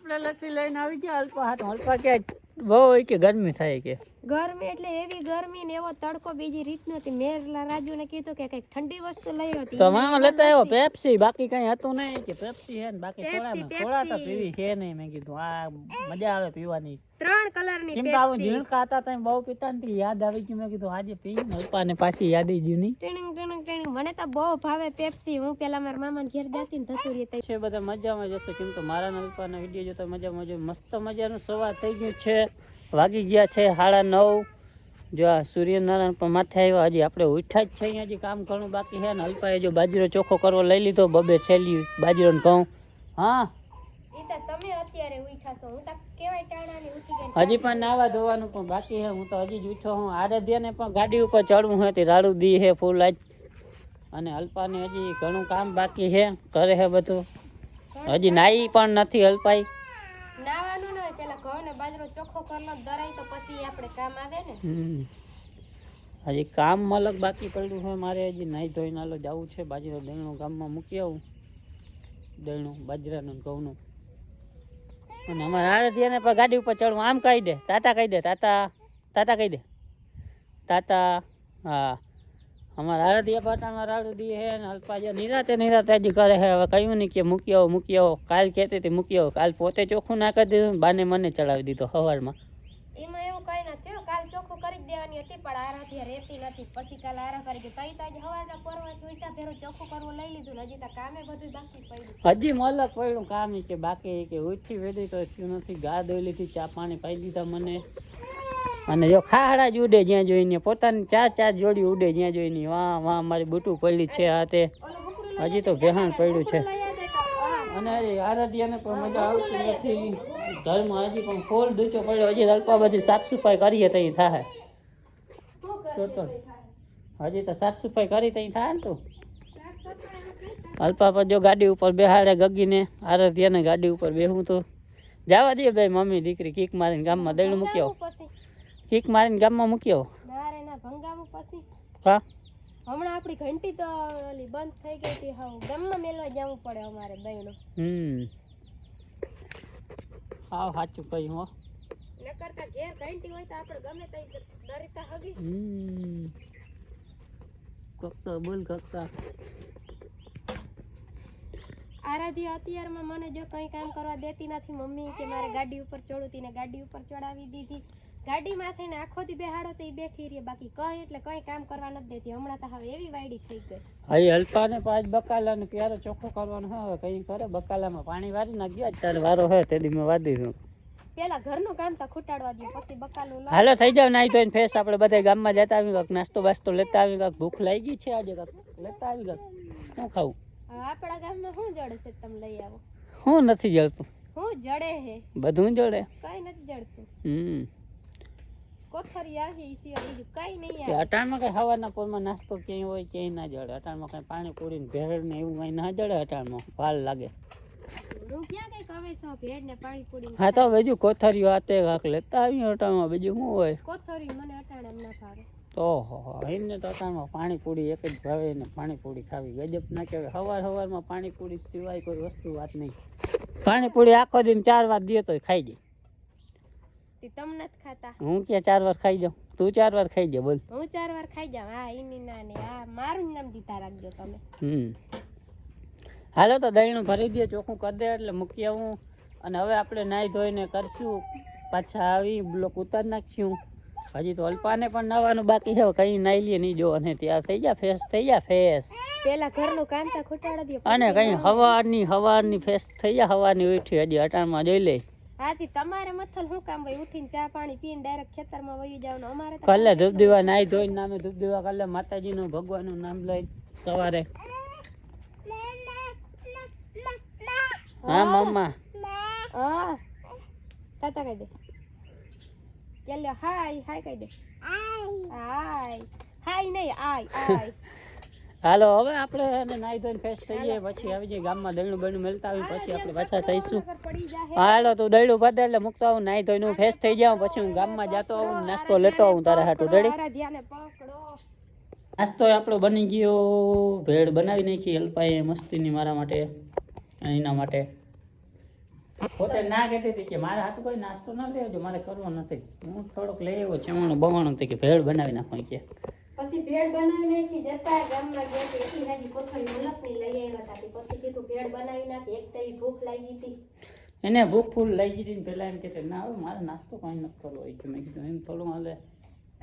આપણે લસ્સી લઈને આવી ગયા અલ્પા હાથ અલ્પા કે બહુ કે ગરમી થાય કે ગરમી એટલે એવી ગરમી ને એવો તડકો બીજી રીત નથી. મેરલા રાજુને કીધું કે કઈક ઠંડી વસ્તુ લઈ હતી તો મામા લેતા આવ્યો પેપ્સી બાકી કઈ હતું નહીં કે પેપ્સી હે ને બાકી સોડા તો પીવી છે નહીં. મેં કીધું આ મજા આવે પીવાની 3 કલરની કેમ કે આવું ઝીણકા હતા તો બહુ પીતા ને યાદ આવી ગયું. મેં કીધું આજે પી ને અલ્પાને પાછી યાદ આવી ગયું નહીં. ટ્રેનિંગ ટ્રેનિંગ ટ્રેનિંગ મને તો બહુ ભાવે પેપ્સી. હું પેલા મારા મામાને ઘેર જતી ને થતું રહેતા છે બધા મજામાં જશે કેમ તો મારા ને અલ્પાના વિડીયો જોતા મજામાં મસ્ત મજાનું સવાર થઈ ગયું છે. વાગી ગયા છે 9:30. જો આ સૂર્યનારાયણ પણ માથે આવ્યા. હજી આપણે ઉઠ્યા જ છે. અહીંયા હજી કામ ઘણું બાકી છે ને અલ્પાએ જો બાજરો ચોખ્ખો કરવો લઈ લીધો. બબે છેલ્લી બાજરો ને ઘઉં. હા તમે અત્યારે ઉઠ્યા છો. હું તો કેવાય ટાણાની ઉઠી ગઈ. હજી પણ નાવા ધોવાનું પણ બાકી છે. હું તો હજી જ ઉઠ્યો હું. આરાધ્યાને પણ ગાડી ઉપર ચડવું હોય તે રાડું દી છે ફૂલ આજ. અને અલ્પાને હજી ઘણું કામ બાકી છે. કરે છે બધું. હજી નાઈ પણ નથી અલ્પાઈ. નાવાનું ન હોય પેલા ઘઉં ને બાજરો ચોખ્ખો કરલો દરાય તો પછી આપણે કામ આવે ને. હજી કામ અલગ બાકી પડ્યું છે મારે. હજી નાઈ ધોઈને હાલો જવું છે. બાજરો દહીણું ગામમાં મૂકી આવું. દહીણું બાજરાનું ઘઉંનું. અને અમારા આરાધ્યાને પણ ગાડી ઉપર ચડવું. આમ કહી દે તાતા કહી દે તાતા તાતા કહી દે તાતા. હા અમારા આરાધ્યા પાટામાં રાડું દી હે ને અલ્પા જો નિરાતે હજી કરે છે. હવે કહ્યું નહીં કે મૂકી આવો. કાલ કહેતી હતી મૂકી આવો. કાલ પોતે ચોખ્ખું ના કરી દીધું. બાને મને ચડાવી દીધો સવારમાં. એમાં એવું કઈ નથી. કાલ ચોખ્ખું કરી દેવાની હતી પણ આરાધ્યા રહેતી નથી. પછી કાલ આરા કરી ગઈ. તઈ તાજ હવારના પરવાથી ઉઠ્યા ફેરો ચોખ્ખું કરવું લઈ લીધું ને હજી તો કામે બધું બાકી પડ્યું. હજી મલક પડ્યું કામ કે બાકી કે ઉઠી વેડી તો થયું નથી. ગા ધોઈ લીધી. ચા પાણી પાઈ દીધા મને. અને જો ખાહડા જ ઉડે જ્યાં જોઈને. પોતાની 4 જોડી ઉડે જ્યાં જોઈને. વાહ મારી બુટું પડી છે આ તે. હજી તો ભેહાણ પડ્યું છે. અને આરાધ્યાને પણ મજા આવતી નથી. ઘરમાં હજી પણ ફોલ દૂચો પડ્યો. હજી અલ્પા બધી સાફ સફાઈ કરીએ તઈ થાય. હજી તો સાફ સફાઈ કરી તઈ થાય ને. તું અલ્પા પર જો ગાડી ઉપર બેહાડે ગગીને. આરાધ્યાને ગાડી ઉપર બેહું તો જવા દે ભાઈ. મમ્મી દીકરી કીક મારીને ગામમાં દઈણું મૂકી આવો. કીક મારીને ગામમાં મૂકી આવો. હા હમણાં આપણી ઘંટી તો ઓલી બંધ થઈ ગઈ હતી. હવે ગામમાં મેલવા જવું પડે અમારે દઈણું. હા સાચું કહ્યું હો. ન કરતા ઘેર ઘંટી હોય તો આપણે ગમે તઈ દરિતા હગી. કક્કા બોલ કક્કા. આરાધ્યા અત્યારમાં મને જો કઈ કામ કરવા દેતી નથી. મમ્મી કે મારે ગાડી ઉપર ચડુતી ને ગાડી ઉપર ચડાવી દીધી. ગાડીમાં થઈને આખો દી બેહાડો તો બેઠી રહી. બાકી કઈ એટલે કઈ કામ કરવા નથી દેતી. હમણાં તો હવે એવી વાયડી થઈ ગઈ. હવે અલ્પાને પાંચ બકાલાને ક્યારે ચોખ્ખો કરવાનો હવે કઈ કરે. બકાલામાં પાણી વારી નાખ્યા. ત્યારે વારો હોય તે દી મેં વારી દીધું. પેલા ઘરનું કામ તો ખૂટાડવા દઉં પછી બકાલું. હાલો થઈ જાવ નાઈ ધોઈને ફેસ. આપણે બધા ગામમાં જતા આવી કાંક નાસ્તો બાસ્તો લેતા આવી. કાંક ભૂખ લાગી છે આજે. કાંક લેતા આવી. કાંક શું ખાવું. આપણા ગામમાં શું જડે છે તમે લઈ આવો. શું નથી જડતું. શું જડે હે બધું જડે. કઈ નથી જડતું. કોથરી આવી સિવાય બીજું કઈ નહીં આવે. અટાણમાં કઈ હવાના પોરમાં નાસ્તો ક્યાંય હોય ક્યાંય ના જડે. અટાણમાં કઈ પાણી પૂરી ને ભેળ ને એવું કઈ ના જડે. અટાણમાં ભાલ લાગે. હું ક્યાં કઈ કવે છો ભેળ ને પાણી પૂરી. હા તો બીજું કોથરીઓ આતે કાંક લેતા આવી. અટાણમાં બીજું શું હોય. કોથરી મને અટાણે ના ભાવે. ઓહો એમને તો અટાણમાં પાણીપુરી એક જ ભાવે ને. પાણીપુરી ખાવી ગજબ ના કહેવાય. સવારમાં પાણીપુરી સિવાય કોઈ વસ્તુ વાત નહીં. પાણીપુરી આખો દિન 4 વાર દે તો ખાઈ જાય. તમ નથી ખાતા. હું ક્યાં 4 વાર ખાઈ જાઉં. તું 4 વાર ખાઈ જા બોલ. હું 4 વાર ખાઈ જાઉં. હા ઈની ના ને આ મારું નામ દીધા રાખજો તમે. હાલો તો દહીણું ભરી દે. ચોખ્ખું કરી દે એટલે મૂકી આવું. અને હવે આપણે નાહી ધોઈને કરશું. પાછા આવી બ્લોક ઉતારી નાખશું. હજી તો અલ્પાને પણ નાવાનું બાકી છે. કઈ નાઈ લે નહીં જો. અને ત્યાં થઈ જા ફેસ થઈ જા ફેસ. પેલા ઘરનું કામ તો ખૂટાડી દે. અને કઈ હવારની ફેસ થઈ જા. હવાની ઉઠી હજી અટાણમાં જોઈ લે. હાથી તમારે મથલ શું કામ હોય. ઉઠીને ચા પાણી પીને ડાયરેક્ટ ખેતરમાં વહી જવાનું. અમારે કલે ધૂપ દીવા નાઈ ધોઈને નામે ધૂપ દીવા કલે માતાજીનું ભગવાનનું નામ લઈને સવારે. હા મમ્મા. હા તાતા કહી દે. ચાલ્યો હાય કહી દે. હાય નહીં આય. હાલો હવે આપણે નાઈ ધોઈને ફ્રેશ થઈ જાય પછી આવી જાય ગામમાં. દહીણું બહીણું મેળતા આવી પછી આપણે પાછા થઈશું. હાલો તું દહીણું ભરે એટલે મૂકતા આવું. નાઈ ધોઈને ફ્રેશ થઈ જાઉં પછી હું ગામમાં જતો આવું. નાસ્તો લેતો આવું તારા હાટું. રેડી. નાસ્તો આપણો બની ગયો. ભેળ બનાવી નાખી અલ્પાએ મસ્તીની મારા માટે અને એના માટે. પોતે ના કહેતી હતી કે મારા હાટુ કોઈ નાસ્તો ના લેજો, મારે કરવો નથી. હું થોડોક લઈ આવ્યો ચવાણું બવાણું કે ભેળ બનાવી નાખો કે. પછી ભેળ બનાવી નાખી જતા ગામમાં ગયા તો એટલી નાખી કોથળી મુલકની લઈ આવ્યા હતા. પછી કીધું ભેળ બનાવી નાખી. એક તો ભૂખ લાગી હતી, એને ભૂખ ફૂલ લઈ ગઈ હતી. પેલા એમ કે ના હવે મારે નાસ્તો કઈ નથી કરવો. મેં કીધું એમ થોડું હાલે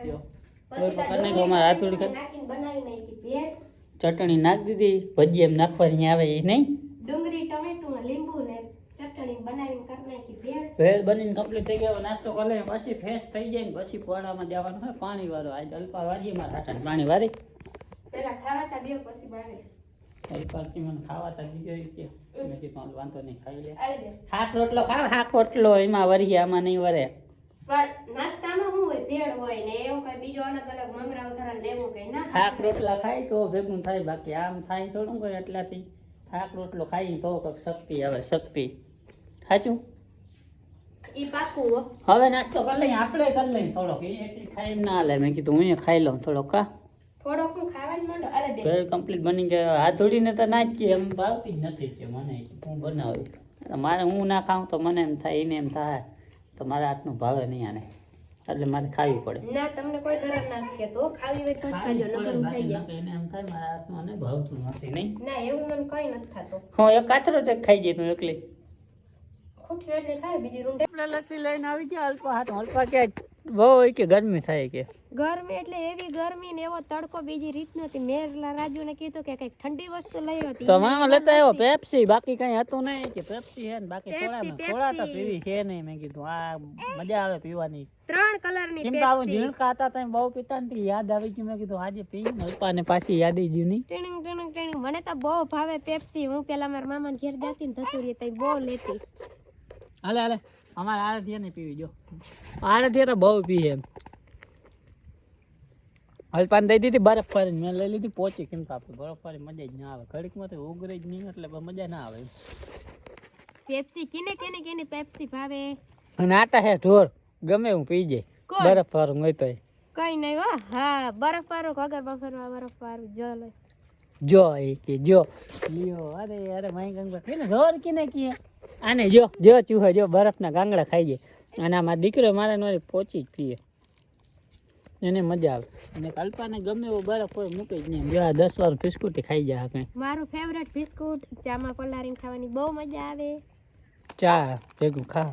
જો અમારે હાથોડી નાખીને બનાવી નાખી ભેળ. ચટણી નાખી દીધી, ભજી એમ નાખવાની આવે એ નહીં, ડુંગળી ટમેટું લીંબુ ને ચટણી બનાવીને કરી નાખી ભેળ. ભેળ બનીને કમ્પ્લીટ થઈ ગયો. નાસ્તો કરી લે પછી ફ્રેશ થઈ જાય ને પછી પોળામાં જવાનું હોય પાણી વાળો. આજ અલ્પા વારીએ મારા હાટાને પાણી વારી. પેલા ખાવાતા દે પછી બારે. અલ્પાથી મને ખાવાતા દીધો કે મેં કીધું વાંધો નહીં ખાઈ લે. આલે દે. શાક રોટલો ખાવ, શાક રોટલો એમાં વરીએ, આમાં નહીં વરે. પણ નાસ્તામાં શું હોય? ભેળ હોય ને એવું કઈ બીજો અલગ અલગ મમરા ઉધારા લેવું કઈ ના. શાક રોટલા ખાય તો ભેગું થાય, બાકી આમ થાય થોડું કોઈ. એટલાથી શાક રોટલો ખાઈ તો કંઈક શક્તિ આવે, શક્તિ. સાચું ઈ પાકું હો. હવે નાસ્તો કરી લઈએ, આપણે કરી લઈએ થોડોક. એ એટલી ખાઈ ના લે. મેં કીધું હું ખાઈ લઉં થોડોક. કા થોડોક હું ખાવાનું માંડો. અરે બે ભેળ કમ્પ્લીટ બની ગયા. હાથ ધોડીને તો ના જ કે એમ ભાવતી જ નથી કે મને હું બનાવું. મારે હું ના ખાઉં તો મને એમ થાય, એને એમ થાય તો મારા હાથનું ભાવે નહીં આને, એટલે મારે ખાવી પડે. ના તમને કોઈ ડર ના કે તો ખાવી હોય તો જ ખાજો, નકર હું ખાઈ જાય. એને એમ થાય મારા હાથનું આને ભાવતું નથી. નહીં ના એવું મને કઈ નથી થતો. હું એક કાતરો જ ખાઈ જઈ તું એકલી. ખૂટ્યું એટલે ખાય બીજી રૂંડે. લસ્સી લઈને આવી ગયા. અલ્પા હાથ અલ્પા કે બહુ હોય કે ગરમી થાય કે. ગરમી એટલે એવી ગરમી ને એવો તડકો બીજી રીત નથી. મેરલા રાજુને કીધું કે કઈક ઠંડી વસ્તુ લઈ હતી તો મામા લેતા આવ્યો પેપ્સી, બાકી કઈ હતું નહીં કે પેપ્સી હે ને બાકી સોડા તો પીવી છે નહીં. મેં કીધું આ મજા આવે પીવાની. 3 કલરની કેમ કે આવું ઝીણકા હતા તો બહુ પીતા ને યાદ આવી ગયું. મેં કીધું આજે પી અલ્પાને પાછી યાદ આવી ગયું નહીં. ટીણિંગ ટીણિંગ ટીણિંગ. મને તો બહુ ભાવે પેપ્સી. હું પેલા મારા મામાને ઘેર જતી ને ધતુરી તઈ બહુ લેતી. હાલે હાલે અમારે આરતીયા ને પીવી જો. આરતીયા તો બહુ પીએ એમ. અલ્પાને દઈ દીધી બરફ ફરીને, મેં લઈ લીધી પોચી. કેમ તો આપણે બરફ ફરી મજા જ ના આવે, ઘડીકમાં તો ઉગરે જ નહીં એટલે મજા ના આવે. પેપ્સી કેને પેપ્સી ભાવે? અને આટા હે ઢોર ગમે હું પી જાય. બરફ વાળું હોય તો કઈ નહીં હો. હા બરફ વાળું ઘગર બફરવા બરફ વાળું જો લે જો એ કે જો લ્યો. અરે અરે માઈ ગંગા કેને ઢોર કેને કીએ આને જો જો ચૂહા જો બરફના ગાંગડા ખાઈ જાય. અને મારા દીકરો મારા નોરી પોચી જ પીએ, એને મજા આવે. અને કલ્પાને ગમે એવો બરફ હોય મૂકે જ નહીં. જો 10 વાર બિસ્કુટ ખાઈ જાય. કઈ મારું ફેવરેટ બિસ્કુટ ચામાં પલાળીને ખાવાની બહુ મજા આવે. ચા ભેગું ખા.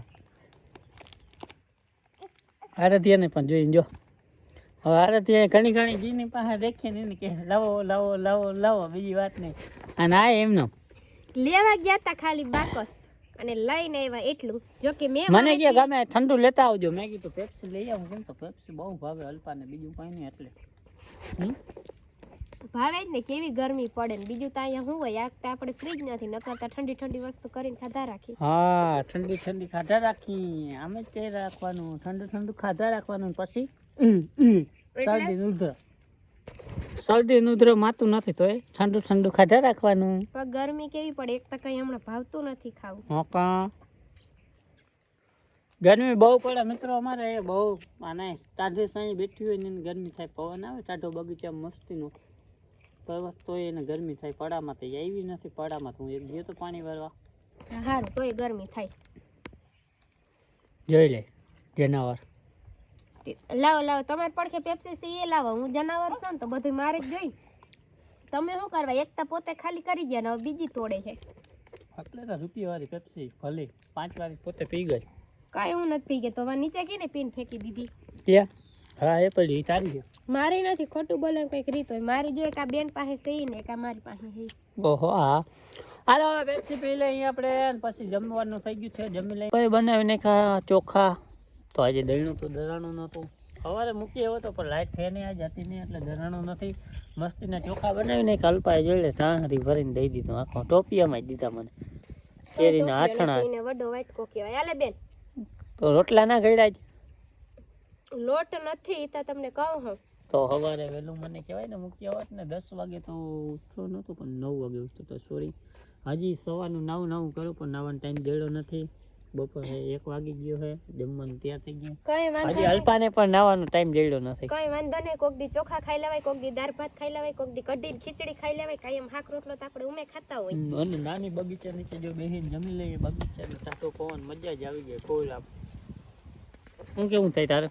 આરતીયાને પણ જોઈને જો. હવે આરતીયા ઘણી ઘણી જીની પાસે દેખીને એને કે લાવો લાવો લાવો લાવો, બીજી વાત નહીં. અને આ એમનો લેવા ગયા તા ખાલી બાકસ અને લઈને આવ્યા એટલું. જો કે મને કે ગમે ઠંડુ લેતા આવજો. મેં કીધું પેપ્સી લઈ આવું. કેમ તો પેપ્સી બહુ ભાવે અલ્પાને, બીજું કઈ નહીં એટલે ભાવે જ ને. કેવી ગરમી પડે ને બીજું તો અહીંયા શું હોય. આ આપણે ફ્રીજ નથી, નકરતા ઠંડી ઠંડી વસ્તુ કરીને ખાધા રાખી. હા ઠંડી ઠંડી ખાધા રાખી. આમ જ કહી રાખવાનું, ઠંડુ ઠંડુ ખાધા રાખવાનું. પછી શરદી નુધર માતું નથી તો ઠંડુ ઠંડુ ખાધા રાખવાનું. પણ ગરમી કેવી પડે. એક તો કઈ હમણાં ભાવતું નથી ખાવું. હોકા ગરમી બહુ પડે મિત્રો. અમારે બહુ આને ટાઢે સાંઈ બેઠી હોય ને ગરમી થાય. પવન આવે ટાઢો બગીચા મસ્તીનો પર્વત તો એને ગરમી થાય. પડામાં તો આવી નથી. પડામાં તો હું એક ગયો તો પાણી ભરવા. સારું તોય ગરમી થાય. જોઈ લે જનાવર. લાવો લાવો તમારે પડખે પેપ્સી છે એ લાવો. હું જનાવર છું ને તો બધું મારે જ જોઈ. તમે શું કરવા? એક તો પોતે ખાલી કરી ગયા ને હવે બીજી તોડે છે. એટલે તો રૂપિયાવાળી પેપ્સી ભલે 5 વાળી પોતે પી ગઈ. કાંઈ હું નથી પી ગઈ તો નીચે કીને પીને ફેંકી દીધી. ત્યાં હા એ પડી તારી છે. મારી નથી. ખોટું બોલે કંઈક રીત હોય. મારી જો એક આ બેન પાસે છે ને એક આ મારી પાસે છે. ઓહો હા હાલો હવે પેપ્સી પી લઈએ આપણે. પછી જમવાનું થઈ ગયું છે, જમી લઈએ. પછી બનાવીને ખા ચોખા. તો આજે દહીણું તો દરાણું નહોતું. સવારે મૂકી આવ્યો તો પણ લાઈટ થઈ નહીં આજ હતી નહીં એટલે દરાણું નથી. મસ્તીના ચોખા બનાવીને કલ્પાએ જોઈ લે તાંહરી ભરીને દઈ દીધું. આખો ટોપિયામાં જ દીધા મને. શેરીના આઠણા વડો વાટકો કહેવાય. હાલે બેન તો રોટલા ના ગળ્યા જ લોટ નથી તા તમને કહું હું. તો સવારે વહેલું મને કહેવાય ને મૂકી આવત ને 10 વાગે તો ઉઠતો નહોતું પણ 9 વાગે ઉઠતો તો સોરી. હજી સવારનું નવું કરું પણ નાવાનો ટાઈમ દેડો નથી. બપોરે 1 વાગી ગયો છે, જમવાનું તૈયાર થઈ ગયું. કઈ વાંધો હજી અલ્પાને પણ નાવાનો ટાઈમ જડ્યો નથી. કઈ વાંધો નહીં, કોક દી ચોખા ખાઈ લેવાય, કોક દી દાળ ભાત ખાઈ લેવાય, કોક દી કઢી ખીચડી ખાઈ લેવાય, કાયમ શાક રોટલો તો આપણે ઉમે ખાતા હોય. અને નાની બગીચા નીચે જો બેહીને જમી લઈએ, બગીચાનો ટાટો પવન મજા જ આવી જાય ફૂલ આમ. હું કેવું થાય તારે?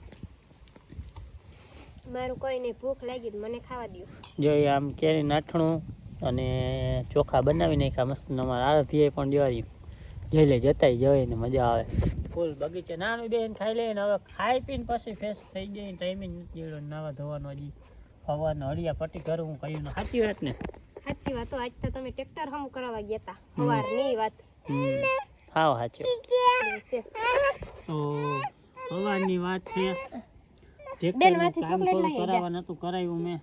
મારું કોઈ નહીં, ભૂખ લાગી મને ખાવા દો. જો આમ કેરી નાઠણું અને ચોખા બનાવી નાખ્યા મસ્ત. અમારા આરતીએ પણ જોઈ જઈ લે જતાય જવાય ને મજા આવે ફૂલ. બગીચે નાનું બેન ખાઈ લે ને હવે ખાઈ પીને પછી ફ્રેશ થઈ જાય. ટાઈમે નથી જેવડો નાવા ધોવાનો. હજી હવાનો હળિયા પટ્ટી કરું હું કહ્યું ને. સાચી વાત ને? સાચી વાત. આજ તો તમે ટ્રેક્ટર હમ કરાવવા ગયા તા સવારની વાત. હા સાચું છે. તો સવારની વાત છે. બેન માંથી ચોકલેટ લઈ કરાવવા નતું કરાવ્યું મેં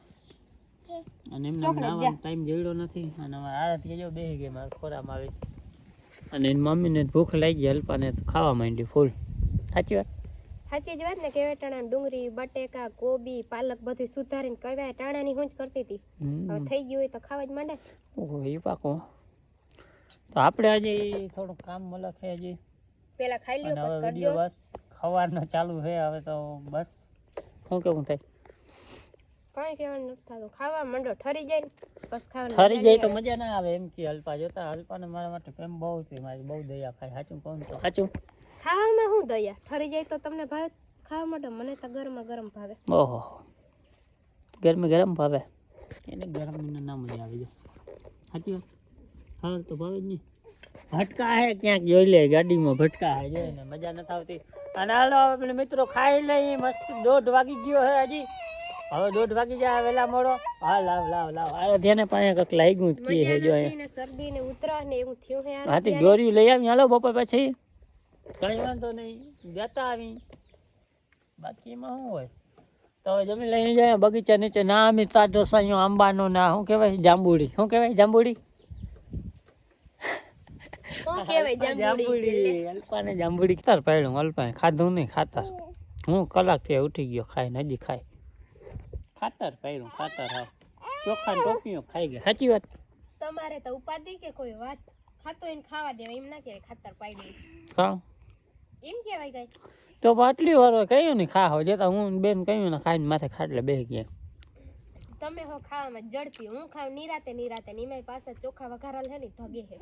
અને એમને નાવાનો ટાઈમ જડ્યો નથી. અને અમારા આરતી જો બેસી ગઈ મારા ખોરામાં આવી અને એની મમ્મીને ભૂખ લાગી ગઈ. અલ્પાને તો ખાવા માંડી ફૂલ. સાચી વાત? સાચી જ વાત ને. કેવટાણા ડુંગળી બટેકા કોબી પાલક બધું સુધારીને કવાય ટાણાની હું જ કરતી હતી. હવે થઈ ગયું હોય તો ખાવા જ માંડે. ઓહો એ પાકો. તો આપણે હજી થોડું કામ મલક છે હજી. પેલા ખાઈ લ્યો પછી કરજો. વિડિયો બસ ખવારનો ચાલુ છે હવે તો બસ. શું કેવું થાય? કઈ કહેવાનું નથી થતું. ખાવા માંડો ઠરી જાય ને બસ ખાવાનું. ઠરી જાય તો મજા ના આવે એમ કે અલ્પા જોતા. અલ્પાને મારા માટે પ્રેમ બહુ છે. મારી બહુ દયા ખાય. સાચું કહું તો સાચું. ખાવામાં શું દયા? ઠરી જાય તો તમને ભાવે ખાવા માટે? મને તો ગરમા ગરમ ભાવે. ઓહો ગરમી ગરમ ભાવે એને. ગરમીનું ના મજા આવી જાય. સાચી વાત. હા તો ભાવે જ નહીં. ભટકા હે ક્યાંક જોઈ લે ગાડીમાં ભટકા હે જોઈ ને મજા નથી આવતી. અને હાલો આપણે મિત્રો ખાઈ લઈએ મસ્ત. 1:30 વાગી ગયો હે હજી. હવે 1:30 વાગી જાય વેલા મોડો. હા લાવ લાવ લાવ આ ધ્યાને પાસે કંઈક લાગ્યું જ કે હે જો ને શરદી ને ઉતરા ને એવું થયું હે. હાથી દોરી લઈ આવી. હાલો બપોર પછી કઈ વાંધો નહીં જતા આવી. બાકી એમાં શું હોય. તો હવે જમી લઈને જાય બગીચા નીચે. ના અમે તાજો સાયો આંબાનો ના શું કહેવાય જાંબુડી. શું કહેવાય જાંબુડી? શું કહેવાય જાંબુડી? અલ્પાને જાંબુડી ખાતર પાડ્યું. અલ્પાને ખાધું નહીં ખાતર. હું કલાકથી ઉઠી ગયો ખાઈને હજી ખાય. ખાતર પાડ્યું ખાતર. હા ચોખા ને ટોપીઓ ખાઈ ગયા. સાચી વાત. તમારે તો ઉપાધિ કે કોઈ વાત? ખાતો એને ખાવા દેવા એમ ના કહેવાય ખાતર પાડી. હા એમ કહેવાય કઈ? તો આટલી વાર કહ્યું ને ખા હો જતા. હું બેન કહ્યું ને ખાઈને માથે ખાટલે બેસી ગયા. તમે હો ખાવામાં ઝડપી. હું ખાવ નિરાતે નિરાતે. નિમાય પાસે ચોખા વઘારેલ છે ને ધગે છે.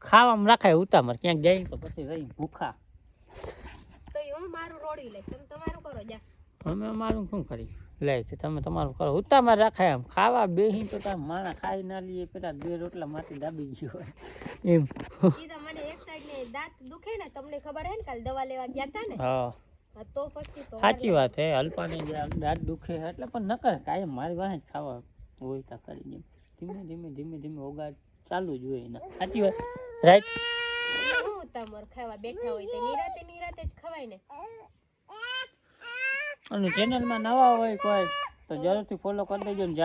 ખાવામાં રાખાય ઉતામર. ક્યાંક જાય તો પછી રહી ભૂખા. તો હું મારું રોડી લઈશ. તમે તમારું કરો જા. અમે અમારું શું કરી લે કે તમે તમારું કરો. ઉતામર રાખાય આમ. ખાવા બેસી તો તમે માણા ખાઈ ના લઈએ પેલા 2 રોટલા માટી દાબી ગયો હોય એમ. ઈ તો મને એક સાઈડ ને દાંત દુખે ને તમને ખબર હે ને કાલ દવા લેવા ગયા હતા ને. હા તો પછી તો સાચી વાત હે. અલ્પાને દાંત દુખે એટલે પણ ન કરે કાયમ મારી વાહે જ ખાવા હોય તા કરી એમ. ધીમે ધીમે ધીમે ધીમે ઓગાડ ચાલુ જ હોય એના. સાચી વાત રાઈટ. હું તમાર ખાવા બેઠા હોય તો નિરાતે નિરાતે જ ખવાય ને. અને ચેનલમાં નવા હોય કોઈ તો જરૂરથી ફોલો કરી દેજો ને.